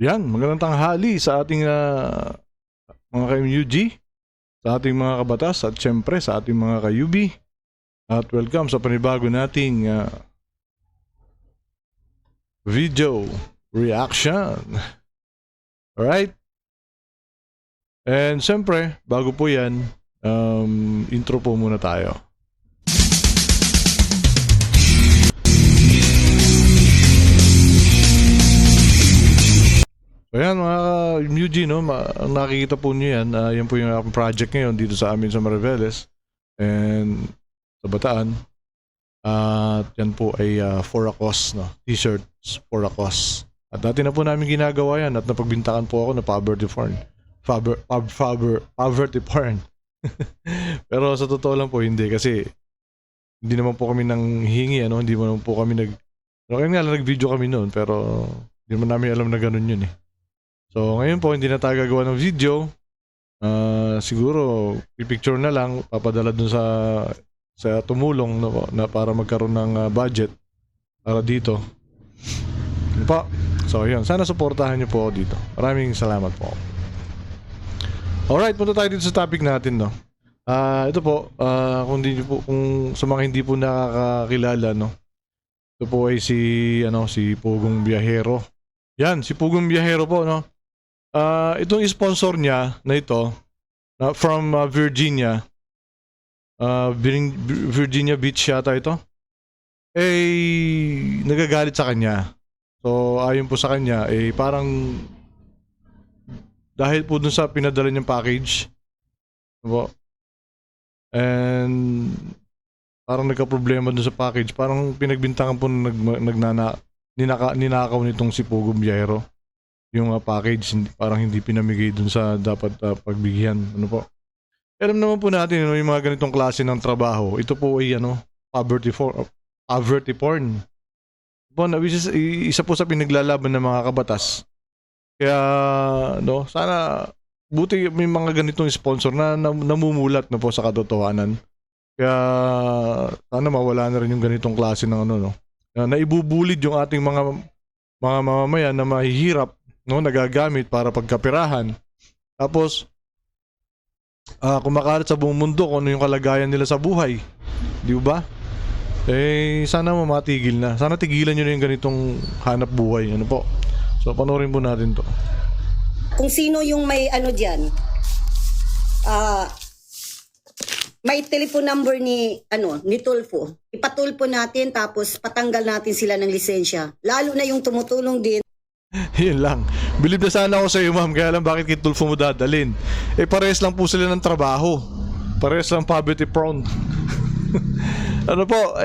Yan, magandang tanghali sa ating mga ka-MUG, sa ating mga kabatas at syempre sa ating mga ka-UB. At welcome sa panibago nating video reaction. Alright? And syempre, bago po yan, intro po muna tayo. So yan mga MUG, no? Nakikita po nyo yan. Yan po yung aking project ngayon dito sa amin sa Mariveles and sa Bataan. At yan po ay for a cause, no? T-shirts for a cause. At dati na po namin ginagawa yan at napagbintakan po ako na poverty porn. Poverty porn. Pero sa totoo lang po hindi kasi hindi naman po kami nang hingi, ano? Hindi naman po kami kaya nga lang nag-video kami noon pero hindi naman namin alam na ganun yun eh. So ngayon po hindi na tayo gagawa ng video. Siguro i-picture na lang, papadala dun sa tumulong na para magkaroon ng budget para dito. Ano pa? So yun, sana suportahan niyo po ako dito. Maraming salamat po. Alright, punta tayo dito sa topic natin, no. Ito po, kung sa mga hindi po nakakakilala, no. Ito po ay si Pugong Biyahero. Yan, si Pugong Biyahero po, no. Itong sponsor niya na ito from Virginia, Virginia Beach yata ito, nagagalit sa kanya. So ayon po sa kanya, parang dahil po dun sa pinadala niyang package, diba? And parang nagka-problema dun sa package, parang pinagbintangan po ninakaw nitong si Pugong Biyahero yung package, parang hindi pinamigay dun sa dapat pagbigyan. Ano po? Alam naman po natin, yung mga ganitong klase ng trabaho, ito po ay poverty porn. Which is isa po sa pinaglalaban ng mga kabatas. Kaya sana buti may mga ganitong sponsor na namumulat na po sa katotohanan. Kaya sana mawala na rin yung ganitong klase ng na ibubulid yung ating mga mamamayan na mahihirap, nagagamit para pagkapirahan. Tapos kumakalat sa buong mundo kung ano yung kalagayan nila sa buhay. Di ba? Sana matigil na. Sana tigilan nyo na yung ganitong hanap buhay. Ano po? So panoorin po natin to. Kung sino yung may dyan, may telephone number ni Tulfo. Ipatulpo natin tapos patanggal natin sila ng lisensya. Lalo na yung tumutulong din. Yun lang. Believe na sana ako sa iyo, ma'am. Kaya lang bakit kay Tulfo mo dadalin? Parehas lang po sila ng trabaho. Parehas lang poverty prone. Ano po,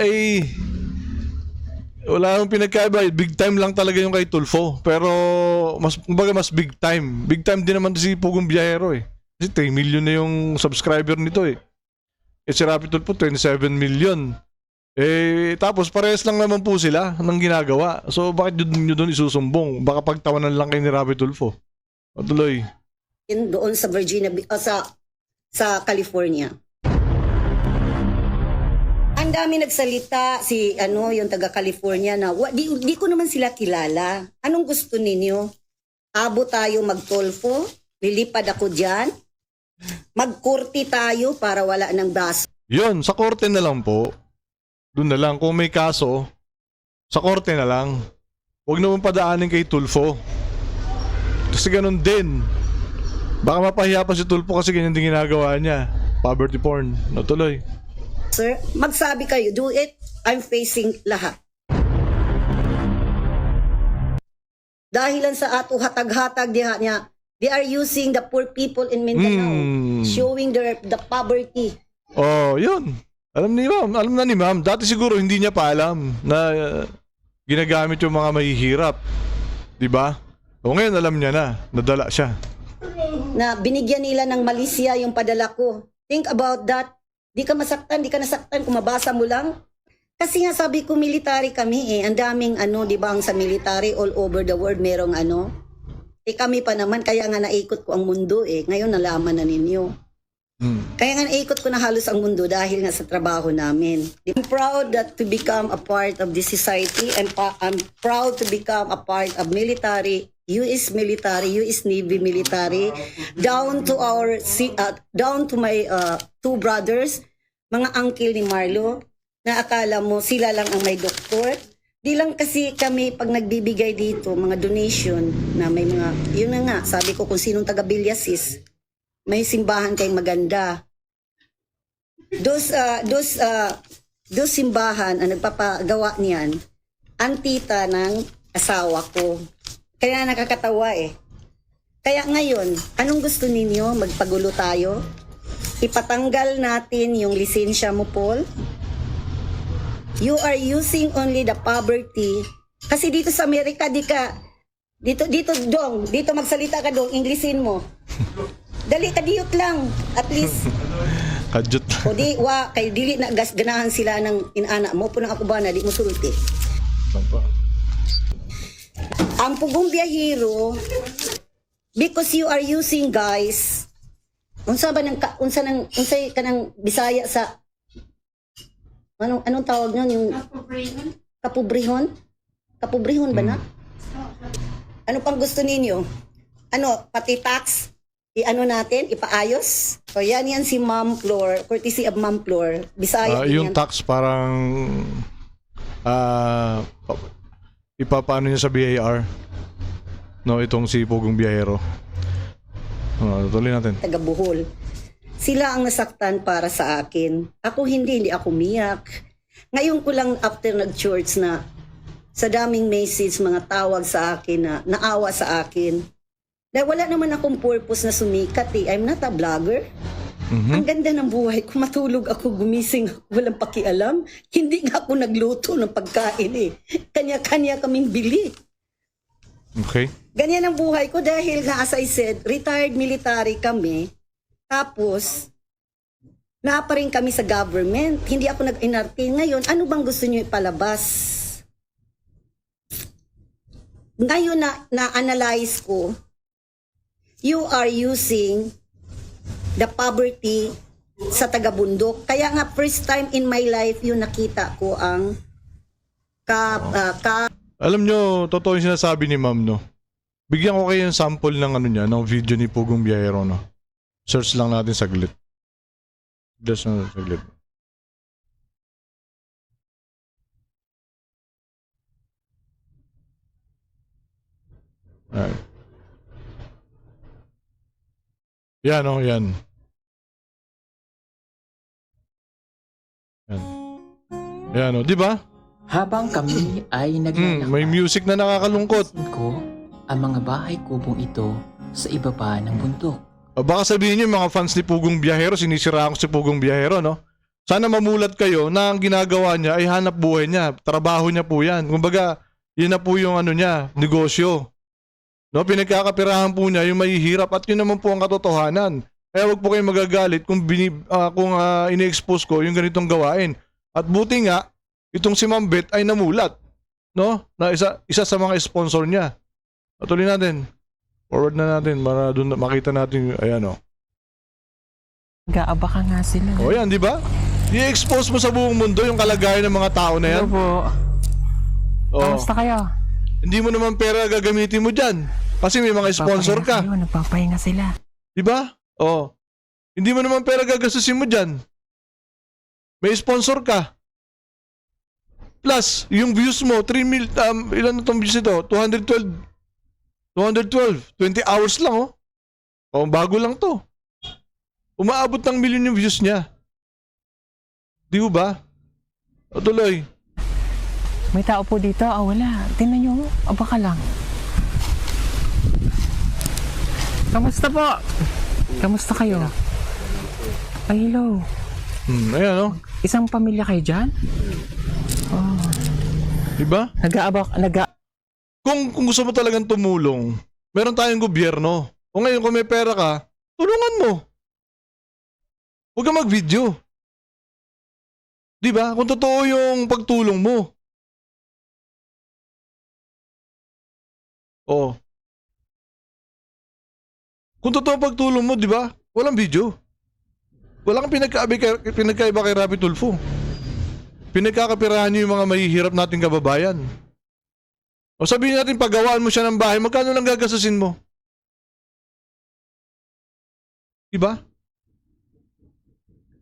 wala akong pinagkaiba. Big time lang talaga yung kay Tulfo. Pero mas big time. Big time din naman si Pugong Biyahero eh. Kasi 3 million na yung subscriber nito eh. Si Rapi Tulfo 27 million. Tapos parehas lang naman po sila ng ginagawa. So bakit nyo doon isusumbong? Baka pagtawanan lang kayo ni Rapi Tulfo. Tuloy. Doon sa Virginia, sa California. Ang dami nagsalita yung taga California na di ko naman sila kilala. Anong gusto ninyo? Abo tayo magtulfo? Lilipad ako diyan? Magkurti tayo para wala ng baso? Yun, sa korte na lang po. Doon na lang. Kung may kaso, sa korte na lang. Huwag naman padaanin kay Tulfo. Kasi ganun din. Baka mapahiya pa si Tulfo kasi ganyan din ginagawa niya. Poverty porn. Tuloy. Sir, magsabi kayo, do it. I'm facing lahat. Dahilan sa ato hatag-hatag diha niya, they are using the poor people in Mindanao, showing the poverty. Oh, yun. Alam na ni ma'am. Dati siguro hindi niya pa alam na ginagamit yung mga mahihirap. 'Di ba? O ngayon alam niya na, nadala siya. Na binigyan nila ng malisya yung padala ko. Think about that. Di ka nasaktan kung mabasa mo lang. Kasi nga sabi ko military kami ang daming di ba ang sa military all over the world merong kami pa naman kaya nga naikot ko ang mundo Ngayon nalaman na ninyo. Kaya nga naikot ko na halos ang mundo dahil nga sa trabaho namin. I'm proud to become a part of this society and I'm proud to become a part of military US military, US Navy military, down to down to my two brothers, mga uncle ni Marlo, na akala mo sila lang ang may doktor. Di lang kasi kami pag nagbibigay dito, mga donation na may mga, yun na nga, sabi ko kung sinong taga Bilyasis, may simbahan kayong maganda. Dos simbahan ang nagpapagawa niyan, ang tita ng asawa ko. Kaya nakakatawa eh. Kaya ngayon, anong gusto ninyo? Magpagulo tayo? Ipatanggal natin yung lisensya mo, Paul? You are using only the poverty. Kasi dito sa Amerika, dito magsalita ka dong, Englishin mo. Dali, kadiyot lang. At least, Kadyot. o di, kay dili na ganahan sila ng inana mo. Punang ako ba na, di mo sulti. Ang pugong biyahero, because you are using guys, unsa ka ng Bisaya sa anong tawag nun, yung kapobrehon ba na? Ano pang gusto ninyo? Pati tax natin, ipaayos? So yan si Ma'am Flor, courtesy of Ma'am Flor, Bisaya din Yung yan. tax parang ipapaano niya sa BAR, no, itong si Pugong Biyahero. Tuloy natin. Taga Bohol. Sila ang nasaktan para sa akin. Ako hindi ako miyak. Ngayon ko lang after nag-church na sa daming message, mga tawag sa akin na naawa sa akin. Dahil wala naman akong purpose na sumikat eh. I'm not a vlogger. Ang ganda ng buhay ko. Matulog ako, gumising ako, walang pakialam. Hindi nga ako nagluto ng pagkain eh. Kanya-kanya kaming bili. Okay. Ganyan ang buhay ko dahil nga, as I said, retired military kami. Tapos, pa rin kami sa government. Hindi ako nag-inarte. Ngayon, ano bang gusto niyo ipalabas? Ngayon na-analyze ko, you are using the poverty sa taga-bundok. Kaya nga, first time in my life, yung nakita ko ang Alam nyo, totoo yung sinasabi ni ma'am, no? Bigyan ko kayo yung sample ng ng video ni Pugong Biyahero, no? Search lang natin saglit. Just saglit. Alright. Yan, no? Yan. Yan, no? Di ba? Habang kami ay naglalakbay, May music na nakakalungkot. napansin ko ang mga bahay kubong ito sa ibaba ng bundok. Baka sabihin niyo mga fans ni Pugong Biyahero, sinisiraan ko si Pugong Biyahero, no? Sana mamulat kayo na ang ginagawa niya ay hanap buhay niya, trabaho niya po yan. Kumbaga, yun na po yung niya, negosyo. No, pinagkakapirahan po niya yung mahihirap at yun naman po ang katotohanan. Kaya wag po kayong magagalit kung ini-expose ko yung ganitong gawain. At buti nga, itong si Ma'am Beth ay namulat, no? Na isa sa mga sponsor niya. Patuloy natin. Forward na natin para doon makita natin ayan, oh. Gaaba ka nga sila. O yan, di ba? I-expose mo sa buong mundo yung kalagayan ng mga tao na yan. Hello po. Oh. Kamusta kayo? Hindi mo naman pera gagamitin mo dyan. Kasi may mga sponsor ka. Kayo, nagpapahinga sila. Di ba? Oh. Hindi mo naman pera gagastusin mo dyan. May sponsor ka. Plus, yung views mo, 3 mil, ilan na itong views ito? 212. 20 hours lang, oh. Oh, bago lang to. Umaabot ng milyon yung views niya. Di ba? O tuloy. May tao po dito. Wala. Tingnan nyo. Aba ka lang. Kamusta po? Kamusta kayo? Ay, hello. Ayan, oh. Isang pamilya kayo dyan? Oh. Di ba? Kung gusto mo talagang tumulong, meron tayong gobyerno. O ngayon kung may pera ka, tulungan mo. Huwag kang mag-video. Di ba? Kung totoo yung pagtulong mo. Oh. Kung totoo ang pagtulong mo, di ba? Walang video. Wala kang pinagkaiba kay Rapi Tulfo. Pinagkakapirahan niyo yung mga mahihirap nating kababayan. O sabihin natin, paggawaan mo siya ng bahay, magkano lang gagastusin mo? Diba?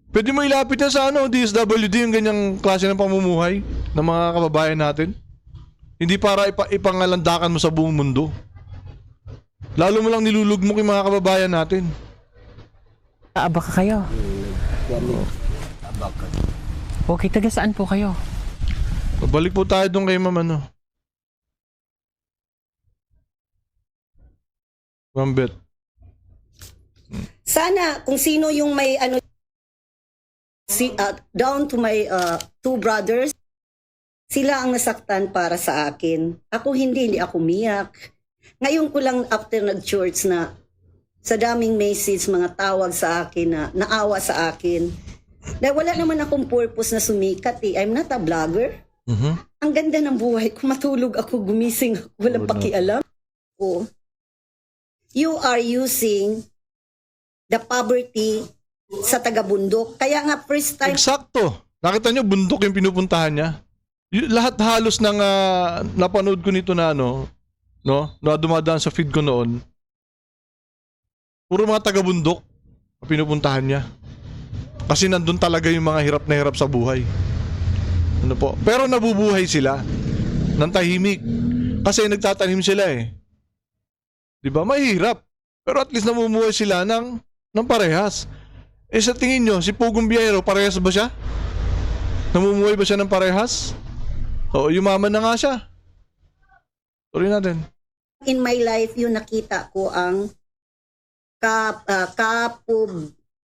Pwede mo ilapit yan sa DSWD, yung ganyang klase ng pamumuhay ng mga kababayan natin. Hindi para ipangalandakan mo sa buong mundo. Lalo mo lang nilulugmok yung mga kababayan natin. Abaka kayo. Okay, taga saan po kayo? Balik po tayo doon kay Ma'am Ma'am Bet. Sana kung sino yung may down to my two brothers, sila ang nasaktan para sa akin. Ako hindi ako umiyak. Ngayon ko lang after nag-church na sa daming message, mga tawag sa akin na naawa sa akin. Dahil wala naman akong purpose na sumikat eh. I'm not a vlogger. Ang ganda ng buhay ko. Matulog ako, gumising ako, walang pakialam. Oh. You are using the poverty sa taga-bundok. Kaya nga first time Eksakto. Nakita nyo, bundok yung pinupuntahan niya. Lahat halos ng napanood ko nito na na dumadaan sa feed ko noon, puro mga taga-bundok ang pinupuntahan niya. Kasi nandun talaga yung mga hirap na hirap sa buhay. Pero nabubuhay sila ng tahimik. Kasi nagtatanim sila eh. Diba? Mahirap. Pero at least namumuhay sila ng parehas. Eh sa tingin nyo, si Pugong Biyahero, parehas ba siya? Namumuhay ba siya ng parehas? O yumaman na nga siya. Tuloy natin. in my life, yung nakita ko ang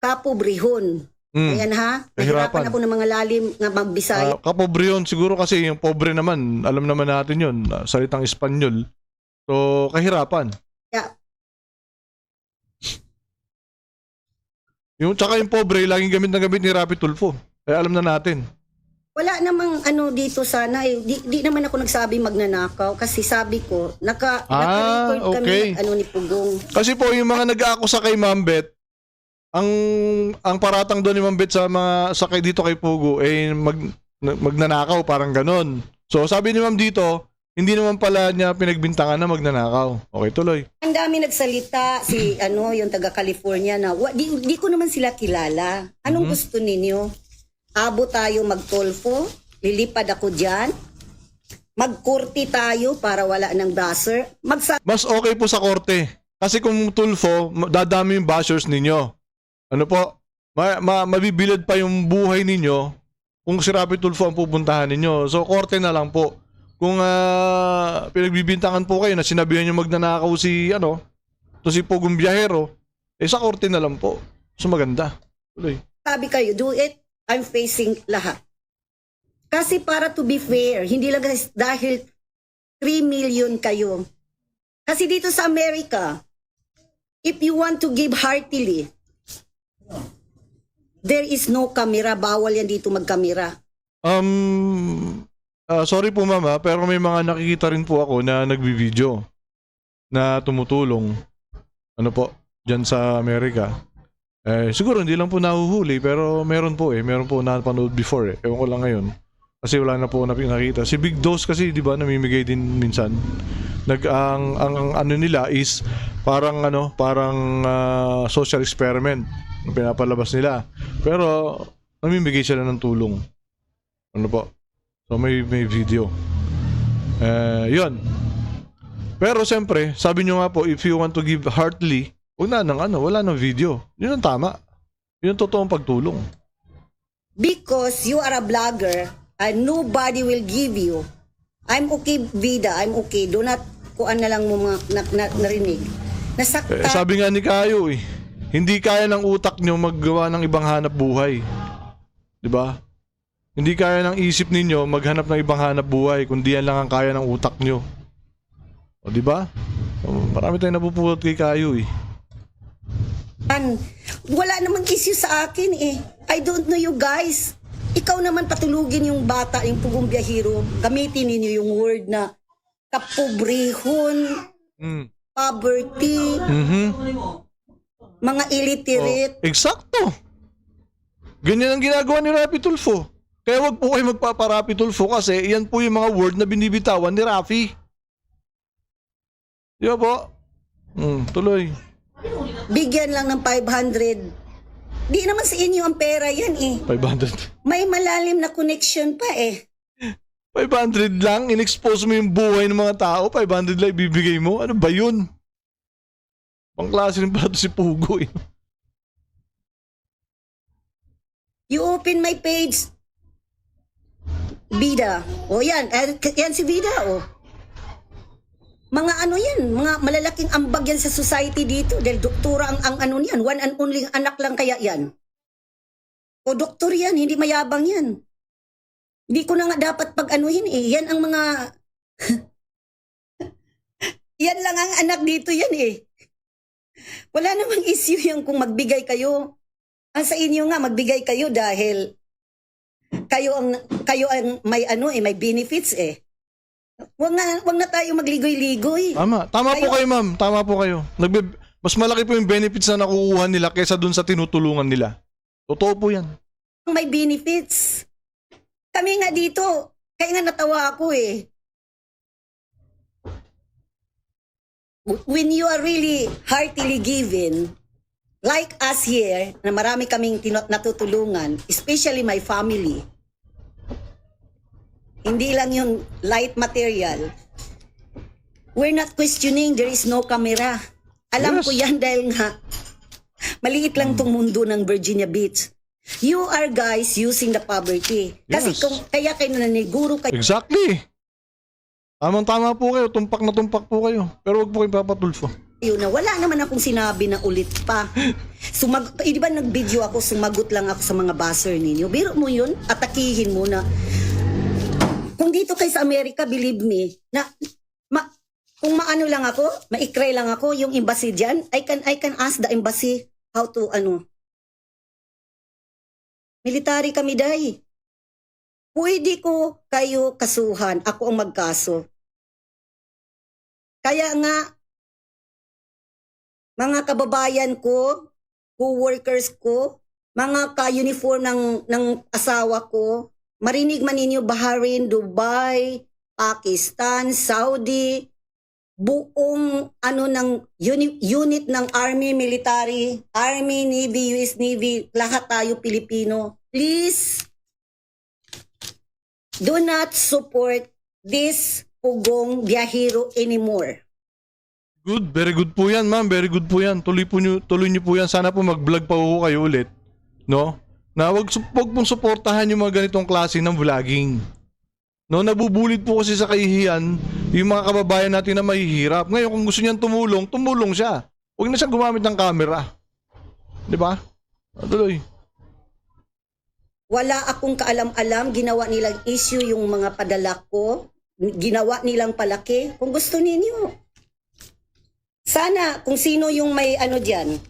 kapobrehon. Ayan ha. Nahirapan ako ng mga lalim nga magbisaya. Kapobrehon siguro kasi yung pobre naman, alam naman natin yun, salitang Espanyol. So, kahirapan. Yeah. Yung tsaka yung pobre, laging gamit na gamit ni Rapi Tulfo. Kaya alam na natin. Wala namang ano dito sana eh. Di naman ako nagsabi magnanakaw kasi sabi ko naka-record okay. kami ni Pugong. Kasi po yung mga nag-aakusa kay Ma'am Bet, ang paratang doon ni Ma'am Bet sa mga sakay dito kay Pugo magnanakaw, parang ganon. So sabi ni Ma'am dito, hindi naman pala niya pinagbintangan na magnanakaw. Okay, tuloy. Ang dami nagsalita si yung taga California na di ko naman sila kilala. Anong gusto ninyo? Abo tayo magtulfo, lilipad ako dyan, magkurti tayo para wala ng basher. Mas okay po sa korte. Kasi kung Tulfo, dadami yung bashers ninyo. Ano po? Mabibilad pa yung buhay ninyo kung si Rapi Tulfo ang pupuntahan ninyo. So, korte na lang po. Kung pinagbibintangan po kayo na sinabihan nyo magnanakaw si Pugong Biyahero, sa korte na lang po. So, maganda. Tuloy. Sabi kayo, do it. I'm facing lahat. Kasi para to be fair, hindi lang dahil 3 million kayo. Kasi dito sa Amerika, if you want to give heartily, there is no camera. Bawal yan dito magkamera. Sorry po mama, pero may mga nakikita rin po ako na nagbibideo na tumutulong. Ano po, dyan sa Amerika. Siguro hindi lang po nahuhuli, pero meron po napanood before Ewan ko lang ngayon. Kasi wala na po nakita. Si Big Dose kasi, di ba, namimigay din minsan. Ang ano nila is parang social experiment na pinapalabas nila. Pero namimigay sila ng tulong. Ano po? So may video. Yun. Pero siyempre, sabi nyo nga po, if you want to give heartily, wala nang video. Yun ang tama. Yun ang totoong pagtulong. Because you are a vlogger and nobody will give you. I'm okay, Vida. I'm okay. Do not kuan na lang mo narinig. Nasaktan. Sabi nga ni Kayo hindi kaya ng utak nyo maggawa ng ibang hanap buhay. Diba? Hindi kaya ng isip ninyo maghanap ng ibang hanap buhay, kundi yan lang ang kaya ng utak nyo. O diba? Marami tayong napupulot kay Kayo Wala namang issue sa akin I don't know you guys. Ikaw naman patulugin yung bata, yung Pugong Biyahero. Gamitin ninyo yung word na kapobrehon, poverty, mga illiterate. Eksakto. Ganyan ang ginagawa ni Rapi Tulfo. Kaya wag po kayo magpaparapi Tulfo kasi yan po yung mga word na binibitawan ni Rafi. Di ba po? Tuloy. Bigyan lang ng 500. Di naman sa inyo ang pera yan eh. 500. May malalim na connection pa eh. 500 lang? In-expose mo yung buhay ng mga tao? 500 lang ibibigay mo? Ano ba yun? Pangklase rin pala to si Pugo eh. You open my page. Bida. O yan. Yan si Bida o. Mga ano yan. Mga malalaking ambag yan sa society dito. Dahil doktora ang ano niyan. One and only anak lang kaya yan. O doktor yan. Hindi mayabang yan. Hindi ko na nga dapat pag-anuhin eh. Yan ang mga... yan lang ang anak dito yan eh. Wala namang issue yan kung magbigay kayo. Ang sa inyo nga, magbigay kayo dahil kayo ang may ano eh, may benefits eh. Wag na tayo magligoy-ligoy. Tama po kayo ma'am. Tama po kayo. Mas malaki po yung benefits na nakukuha nila kaysa dun sa tinutulungan nila. Totoo po yan. May benefits. Kami nga dito, kaya nga natawa ako eh. When you are really heartily given, like us here, na marami kaming natutulungan, especially my family, hindi lang yung light material, we're not questioning, there is no camera. Alam Yes. ko yan dahil nga, maliit lang tong mundo ng Virginia Beach. You are guys using the poverty. Kasi Yes. kaya kayo nananiguro kayo. Exactly. Tama po kayo. Tumpak na tumpak po kayo. Pero wag po kayo papatulfo. Na wala naman akong sinabi na ulit pa. Di ba nag-video ako, sumagot lang ako sa mga buzzer ninyo. Biro mo yun, atakihin mo na. Kung dito kayo sa Amerika, believe me, na kung maano lang ako, maikray lang ako, yung embassy dyan, I can ask the embassy how to military kami dahi. Pwede ko kayo kasuhan, ako ang magkaso. Kaya nga, mga kababayan ko, co-workers ko, mga ka-uniform ng asawa ko, marinig man ninyo Bahrain, Dubai, Pakistan, Saudi, buong ng unit ng Army, Military, Army, Navy, US Navy, lahat tayo Pilipino. Please, do not support this pugong biyahero anymore. Good. Very good po yan, ma'am. Very good po yan. Tuloy niyo po yan. Sana po mag-vlog pa po kayo ulit. No? Na wag pong suportahan yung mga ganitong klase ng vlogging. No, nabubulit po kasi sa kahihiyan yung mga kababayan natin na mahihirap. Ngayon, kung gusto niyang tumulong siya. Huwag na siyang gumamit ng camera. Di ba? Tuloy. Wala akong kaalam-alam, ginawa nilang issue yung mga padala ko, ginawa nilang palaki. Kung gusto ninyo, sana kung sino yung may dyan,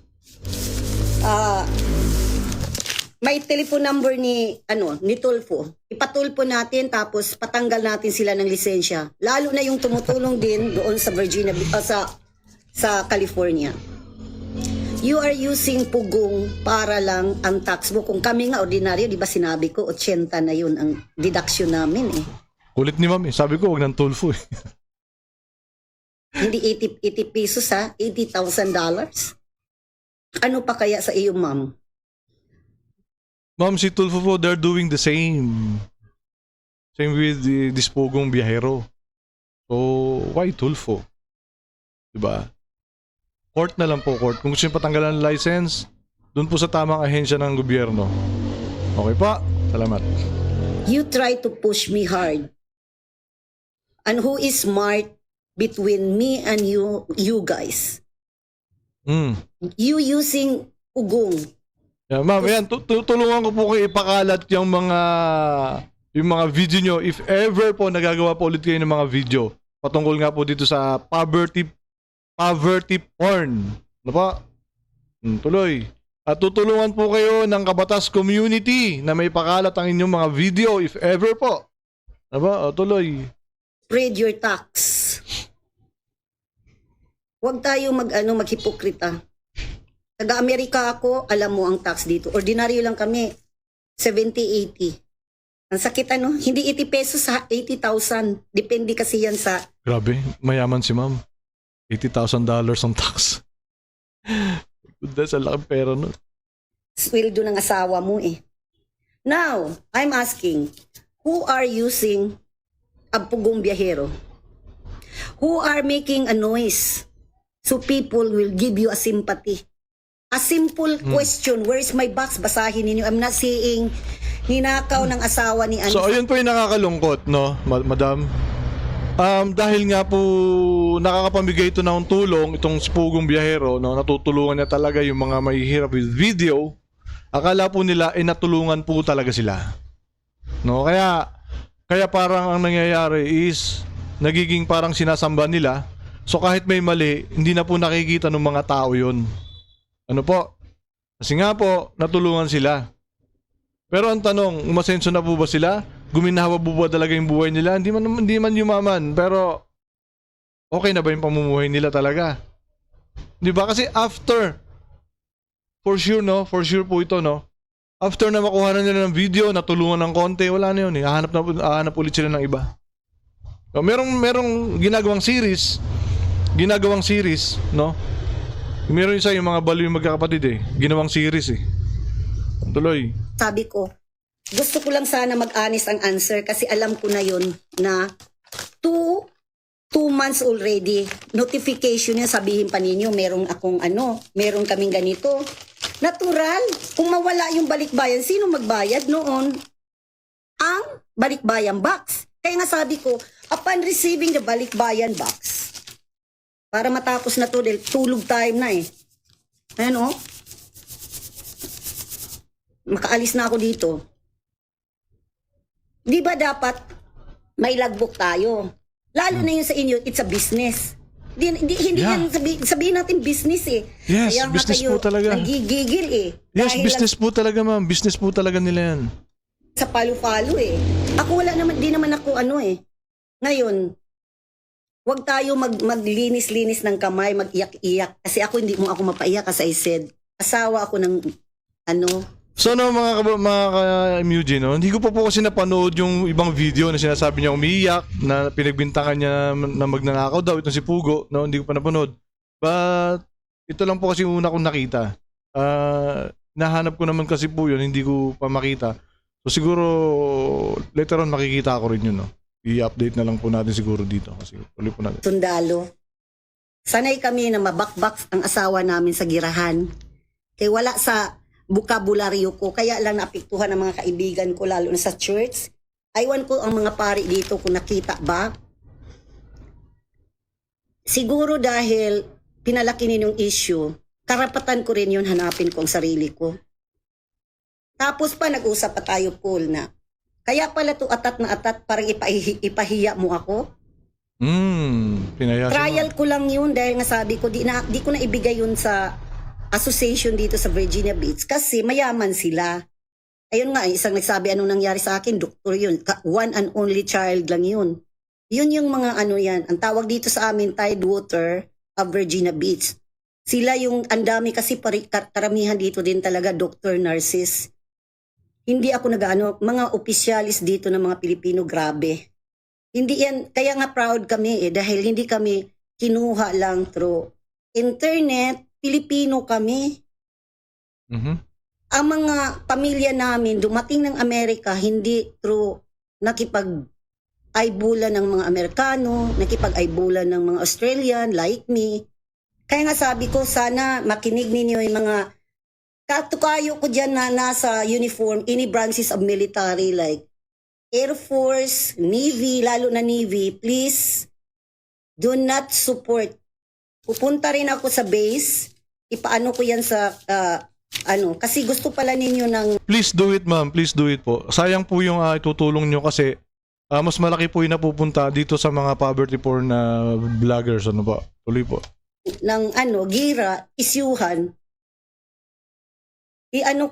may telephone number ni Tulfo. Ipatulpo natin tapos patanggal natin sila ng lisensya. Lalo na yung tumutulong din doon sa Virginia sa California. You are using pugong para lang ang tax mo. Kung kami nga ordinaryo, di ba sinabi ko 80 na yun ang deduction namin eh. Kulit ni ma'am eh. Sabi ko, huwag ng Tulfo eh. Hindi 80 pesos ha, $80,000. Ano pa kaya sa iyo, ma'am? Ma'am, si Tulfo po, they're doing the same. Same with this pugong biyahero. So, why Tulfo? Diba? Court na lang po, court. Kung gusto nyo patanggalan ng license, dun po sa tamang ahensya ng gobyerno. Okay pa? Salamat. You try to push me hard. And who is smart between me and you guys? You using ugong. Yeah, ma'am, yan, tulungan ko po kayo ipakalat yung mga video nyo. If ever po nagagawa po ulit kayo ng mga video patungkol nga po dito sa poverty porn. Ano pa? Tuloy. At tutulungan po kayo ng Kabatas community na may pakalat ang inyong mga video if ever po. Ano ba? Tuloy. Spread your tax. Huwag tayo maghipokrita. Taga-Amerika ako, alam mo ang tax dito. Ordinaryo lang kami, 70-80. Ang sakit hindi 80 pesos ha, 80,000. Depende kasi yan sa... Grabe, mayaman si ma'am. $80,000 ang tax. Goodness, ang laking pera nun. Sweldo ng asawa mo eh. Now, I'm asking, who are using a pugong biyahero? Who are making a noise so people will give you a sympathy? A simple question, where is my box? Basahin ninyo. I'm not saying ninakaw ng asawa ni So, ayun po yung nakakalungkot, no, madam? Dahil nga po nakakapamigay ito ng tulong, itong Pugong Biyahero, no, natutulungan niya talaga yung mga mahihirap with video. Akala po nila, natulungan po talaga sila. No, kaya parang ang nangyayari is, nagiging parang sinasamba nila. So, kahit may mali, hindi na po nakikita ng mga tao yun. Ano po? Kasi nga po, natulungan sila. Pero ang tanong, umasenso na po ba sila? Guminawa po ba talaga yung buhay nila? Hindi man yumaman, pero okay na ba yung pamumuhay nila talaga? Di ba? Kasi after, for sure, no? For sure po ito, no? After na makuha na nila ng video, natulungan ng konti, wala na yun eh. Hahanap ulit sila ng iba. So, merong ginagawang series, no? Meron isa yung mga baliw yung magkakapatid eh. Ginawang series eh. Tuloy. Sabi ko, gusto ko lang sana mag-honest ang answer kasi alam ko na yun na 2 months already. Notification yun, sabihin pa ninyo, meron kaming ganito. Natural, kung mawala yung balikbayan, sino magbayad noon? Ang balikbayan box. Kaya nga sabi ko, upon receiving the balikbayan box, para matapos na to, dahil tulog time na eh. Ayan oh. Makaalis na ako dito. Di ba dapat may logbook tayo? Lalo na yun sa inyo, it's a business. Hindi Yeah. yan sabihin natin business eh. Yes, Kaya nga business kayo po talaga. nanggigigil eh. Yes, Dahil business po talaga ma'am. Business po talaga nila yan. sa palu-palo eh. Ako di naman ako Ngayon, wag tayo maglinis-linis ng kamay, mag-iyak-iyak. Kasi hindi mo ako mapaiyak as I said. Asawa ako ng So no, mga ka-MUG, no? Hindi ko pa po kasi napanood yung ibang video na sinasabi niya umiiyak, na pinagbintangan niya na magnanakaw daw itong si Pugo, no? Hindi ko pa napanood. But ito lang po kasi una kong nakita. Nahanap ko naman kasi po yun, hindi ko pa makita. So siguro later on makikita ko rin yun, no? I-update na lang po natin siguro dito kasi ulit po natin. sundalo. Sanay kami na mabakbak ang asawa namin sa girahan. Kaya wala sa bukabularyo ko. Kaya lang naapektuhan ng mga kaibigan ko, lalo na sa church. Aywan ko ang mga pari dito kung nakita ba. Siguro dahil pinalaki ninyong issue, karapatan ko rin yun, hanapin ko ang sarili ko. Tapos pa nag-usap pa tayo, Paul, na kaya pala to atat na atat, parang ipahiya mo ako. Pinaya Trial ko lang yun dahil nga sabi ko, di ko na ibigay yun sa association dito sa Virginia Beach kasi mayaman sila. Ayun nga, isang nagsabi anong nangyari sa akin, doktor yun. One and only child lang yun. Yun yung mga yan. Ang tawag dito sa amin, Tidewater of Virginia Beach. Sila yung, ang dami kasi karamihan dito din talaga, doctor, nurses. Hindi ako mga opisyalis dito ng mga Pilipino, grabe. Hindi yan, kaya nga proud kami dahil hindi kami kinuha lang through internet, Pilipino kami. Ang mga pamilya namin dumating ng Amerika hindi through nakipag-aybulan ng mga Amerikano, nakipag-aybulan ng mga Australian like me. Kaya nga sabi ko, sana makinig ninyo yung mga katukayo ko dyan na nasa uniform, any branches of military like Air Force, Navy, lalo na Navy, please do not support. Pupunta rin ako sa base, ipaano ko yan sa kasi gusto pala ninyo ng Please do it, ma'am. Please do it po. Sayang po yung itutulong nyo kasi mas malaki po yung napupunta dito sa mga poverty porn na vloggers. Ano ba? Tuloy po. ng gira, isyuhan.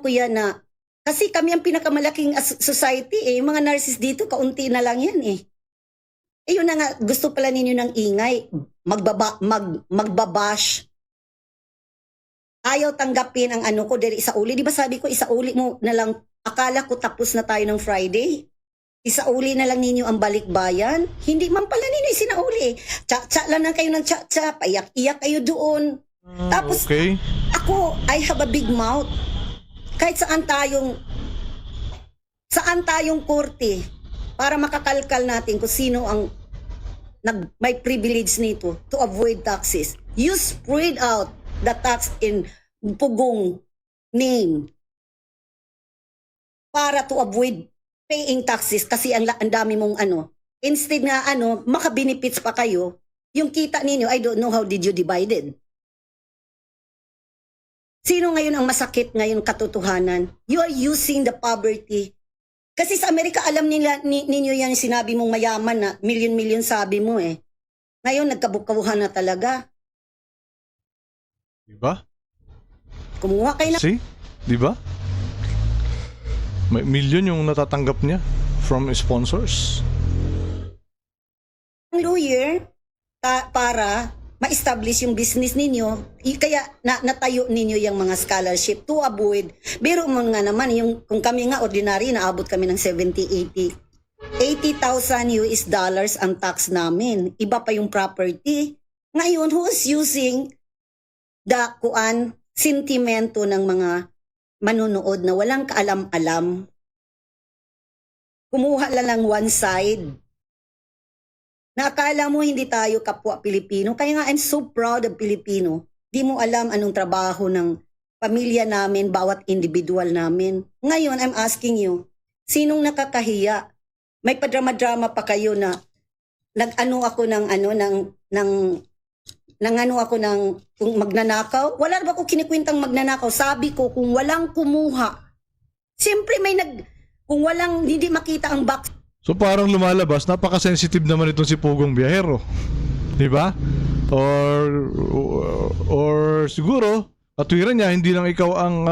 Ko yan na kasi kami ang pinakamalaking society yung mga nurses dito kaunti na lang yan yun na nga, gusto pala ninyo ng ingay, magbabash. Ayaw tanggapin ang ko dahil isauli. Di ba sabi ko, isauli mo na lang, akala ko tapos na tayo ng Friday. isauli na lang ninyo ang balikbayan. Hindi man pala ninyo isinauli. Tsa-tsa lang kayo ng tsa-tsa, paiyak-iyak kayo doon. Tapos, Okay. ako, I have a big mouth. Kahit saan tayong korte para makakalkal natin kung sino ang may privilege nito to avoid taxes. You spread out the tax in Pugong name para to avoid paying taxes kasi ang dami mong instead na maka-benefits pa kayo, yung kita ninyo, I don't know how did you divide it. Sino ngayon ang masakit ngayon katotohanan? You are using the poverty. Kasi sa Amerika, alam ninyo yan, sinabi mong mayaman na, million sabi mo eh. Ngayon, nagkabukabuhan na talaga. Diba? Kumuha kayo ng See? Diba? May million yung natatanggap niya from sponsors. lawyer para ma-establish yung business ninyo. Kaya natayo ninyo yung mga scholarship to avoid. Pero mo nga naman, kung kami nga ordinary, naabot kami ng 80,000 US dollars ang tax namin. Iba pa yung property. Ngayon, who's using the sentimento ng mga manunood na walang kaalam-alam? Kumuha lang one side. Nakakala mo hindi tayo kapwa Pilipino. Kaya nga, I'm so proud of Pilipino. Di mo alam anong trabaho ng pamilya namin, bawat individual namin. Ngayon, I'm asking you, sinong nakakahiya? May padrama-drama pa kayo na kung magnanakaw. Wala ba ko kinikwintang magnanakaw? Sabi ko, kung walang kumuha, siyempre kung hindi makita ang box. So parang lumalabas, napaka-sensitive naman itong si Pugong Biyahero. Di ba? Or siguro, katwiran niya, hindi lang ikaw ang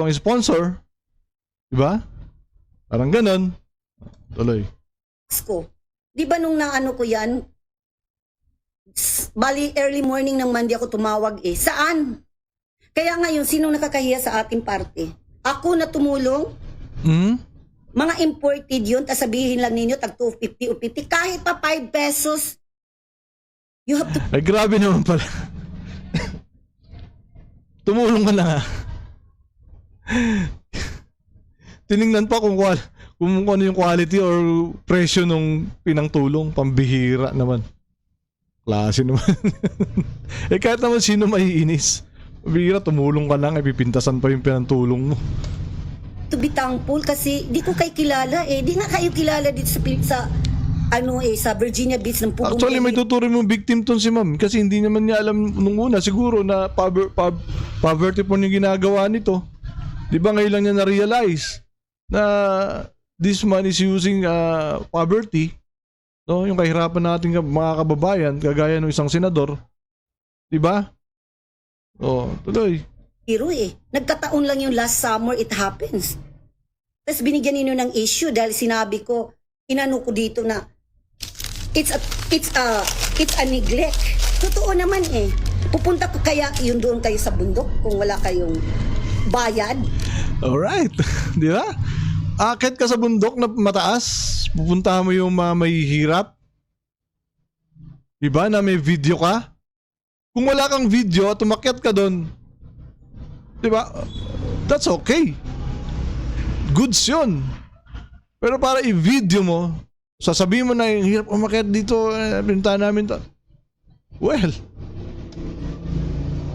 sponsor. Di ba? Parang ganon. Tuloy. Ko. Di ba nung naano ko yan, bali early morning ng Monday ako tumawag Saan? Kaya ngayon, sinong nakakahiya sa ating parte? Ako na tumulong? Mga imported yun, tas sabihin lang ninyo, tag 250 o 50, kahit pa 5 pesos. You have to... Ay, grabe naman pala. Tumulong ka na nga. Tiningnan pa kung ano yung quality or presyo nung pinangtulong. Pambihira naman. Klase naman. Kahit naman sino maiinis. Pambihira, tumulong ka lang, pipintasan pa yung pinantulong mo. To be thankful kasi di ko kayo kilala Di nga kayo kilala dito sa Virginia Beach ng Pugong. Actually, may tuturin mong victim ton si ma'am kasi hindi naman niya alam nung una siguro na poverty po yung ginagawa nito. Di ba ngayon lang niya na-realize na this man is using poverty, no? Yung kahirapan natin mga kababayan, kagaya ng isang senador. Di ba? Tuloy. Nagkataon lang yung last summer, it happens. Tapos binigyan ninyo ng issue dahil sinabi ko, inano ko dito na it's a neglect. Totoo naman Pupunta ko kaya yun doon kayo sa bundok kung wala kayong bayad. Alright. Di ba? Akit ka sa bundok na mataas, pupuntahan mo yung mga mahihirap. Di ba? Na may video ka. Kung wala kang video at umakyat ka doon, diba? That's okay. Goods yun. Pero para i-video mo, sasabihin mo na yung hirap umakyat dito, pinuntahan namin to. Well,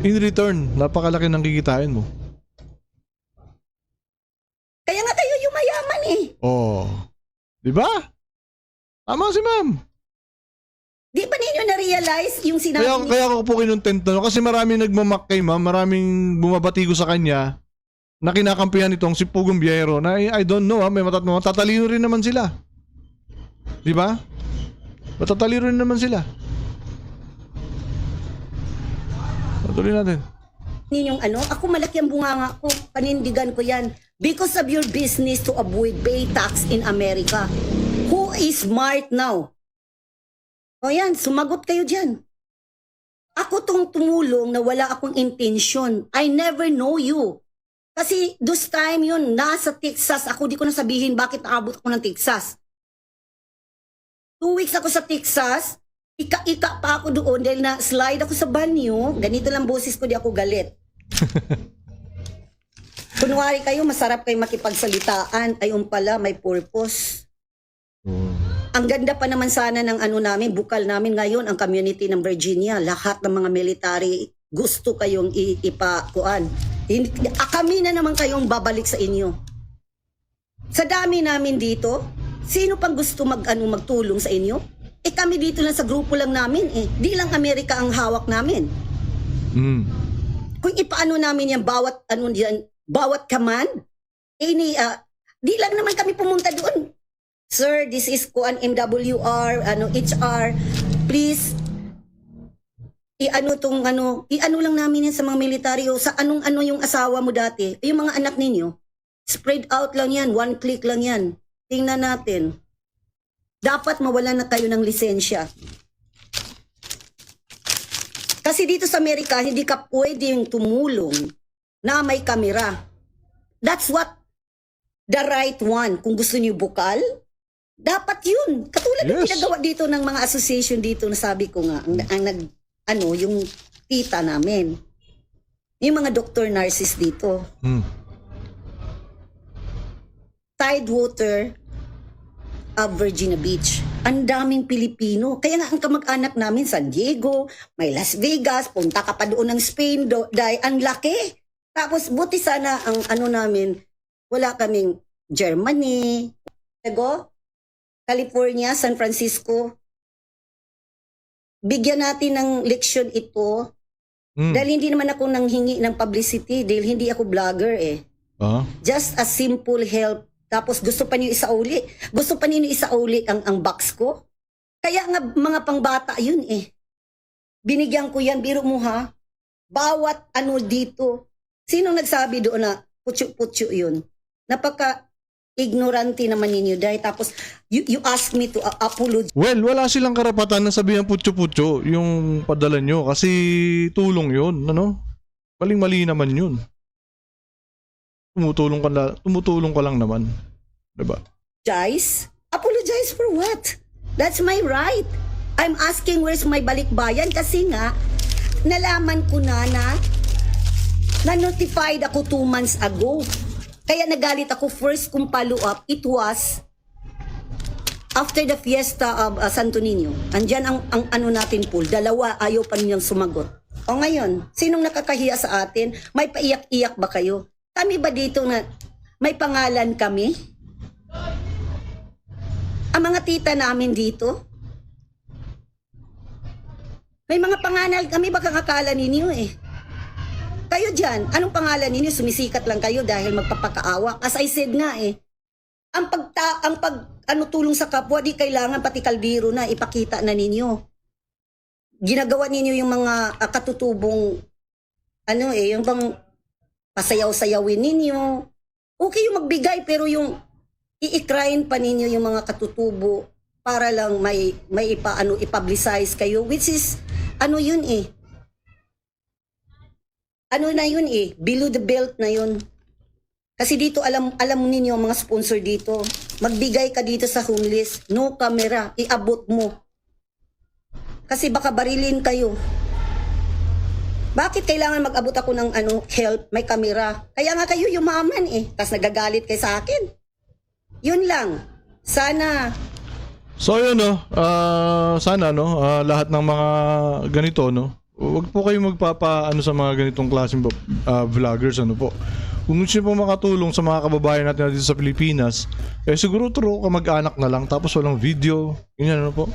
in return, napakalaki ng kikitain mo. Kaya nga kayo yumayaman Diba? Tama si ma'am. Di ba ninyo na-realize yung sinabi Kaya ako po kinontent na kasi maraming nagmamak kay ma'am, maraming bumabati ko sa kanya na kinakampihan itong si Pugong Biyahero na I don't know may matatalino rin naman sila. Di ba? Matatalino rin naman sila. Patuloy natin. ninyong ako malaki ang bunganga ko, panindigan ko yan. Because of your business to avoid pay tax in America. Who is smart now? O yan, sumagot kayo dyan. Ako tong tumulong na wala akong intention. I never know you. Kasi those time yun, nasa Texas ako, di ko na sabihin bakit naabot ako ng Texas. 2 weeks ako sa Texas, ika-ika pa ako doon dahil na slide ako sa banyo, ganito lang boses ko, di ako galit. Kunwari kayo, masarap kayo makipagsalitaan, ayun pala, may purpose. Ang ganda pa naman sana ng ano namin, bukal namin ngayon, ang community ng Virginia, lahat ng mga military, gusto kayong ipakuan. Kami na naman kayong babalik sa inyo. Sa dami namin dito, sino pang gusto magtulong sa inyo? Kami dito lang sa grupo lang namin eh. Di lang Amerika ang hawak namin. Kung ipaano namin yan, bawat command, di lang naman kami pumunta doon. Sir, this is kuan MWR, HR, please, iano lang namin yan sa mga military o sa anong yung asawa mo dati, yung mga anak ninyo, spread out lang yan, 1 click lang yan. Tingnan natin. Dapat mawalan na tayo ng lisensya. Kasi dito sa Amerika, hindi ka pwedeng tumulong na may kamera. That's what the right one. Kung gusto niyo bukal, dapat yun. Katulad ng ginagawa dito ng mga association dito na sabi ko nga, yung tita namin. Yung mga doctor nurses dito. Tidewater of Virginia Beach. Ang daming Pilipino. Kaya nga ang kamag-anak namin, San Diego, may Las Vegas, punta ka pa doon ng Spain, dahil ang laki. Tapos buti sana ang namin, wala kaming Germany, California, San Francisco. Bigyan natin ng leksyon ito. Dahil hindi naman ako nanghingi ng publicity dahil hindi ako vlogger eh. Just a simple help. Tapos gusto pa niyo isauli. Gusto pa niyo isauli ang box ko. Kaya nga mga pangbata yun eh. Binigyan ko yan, biro mo ha. Bawat dito. Sino nagsabi doon na putyo-putyo yun? Napaka-ignorante naman ninyo dahil tapos you ask me to apologize. Well, wala silang karapatan na sabihan putyo-putyo yung padala nyo kasi tulong yun, Maling-mali naman yun. Tumutulong ka lang naman. Diba? Apologize for what? That's my right. I'm asking where's my balikbayan kasi nga nalaman ko na-notified ako 2 months ago. Kaya nagalit ako first kong follow-up. It was after the fiesta of Santo Niño. Andyan ang natin pool. 2, ayaw pa ninyang sumagot. O ngayon, sinong nakakahiya sa atin? May paiyak-iyak ba kayo? Kami ba dito na may pangalan kami? Ang mga tita namin dito? May mga pangalan kami, baka kakala ninyo eh. Kayo dyan, anong pangalan ninyo? Sumisikat lang kayo dahil magpapakaawa. As I said nga eh, ang tulong sa kapwa, di kailangan pati kaldero na ipakita na ninyo. Ginagawa ninyo yung mga katutubong, yung bang pasayaw-sayawin ninyo. Okay yung magbigay, pero yung i-ikrain pa ninyo yung mga katutubo para lang may i-publicize kayo, which is, yun eh. Below the belt na yun. Kasi dito, alam ninyo mga sponsor dito, magbigay ka dito sa homeless, no camera, iabot mo. Kasi baka barilin kayo. Bakit kailangan mag-abot ako ng help, may kamera? Kaya nga kayo yumaman eh, tas nagagalit kayo sa akin. Yun lang. Sana. So yun sana lahat ng mga ganito wag po kayo magpapa sa mga ganitong klaseng vloggers po. Kung gusto niyo po makatulong sa mga kababayan natin dito sa Pilipinas, siguro turo ka mag-anak na lang tapos walang video, ganyan po.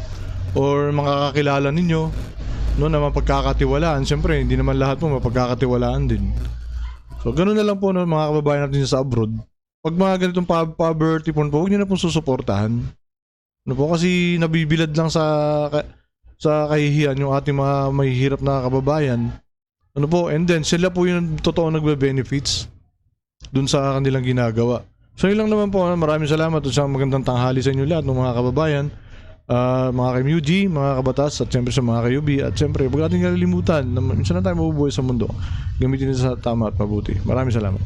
Or mga kakilala ninyo na mapagkakatiwalaan. Siyempre, hindi naman lahat po mapagkakatiwalaan din. So, ganoon na lang po mga kababayan natin sa abroad. Pag mga ganitong poverty porn po, huwag nyo na pong susuportahan. Kasi nabibilad lang sa kahihiyan yung ating mga mahihirap na kababayan. And then, sila po yung totoo nagbe-benefits dun sa kanilang ginagawa. So, yun lang naman po. Maraming salamat at sa magandang tanghali sa inyo lahat ng mga kababayan. Mga ka-MUG, mga kabatas, at siyempre sa mga ka-UB, at siyempre huwag natin kalilimutan na minsan na tayo mabubuhay sa mundo. Gamitin nito sa tama at mabuti. Maraming salamat.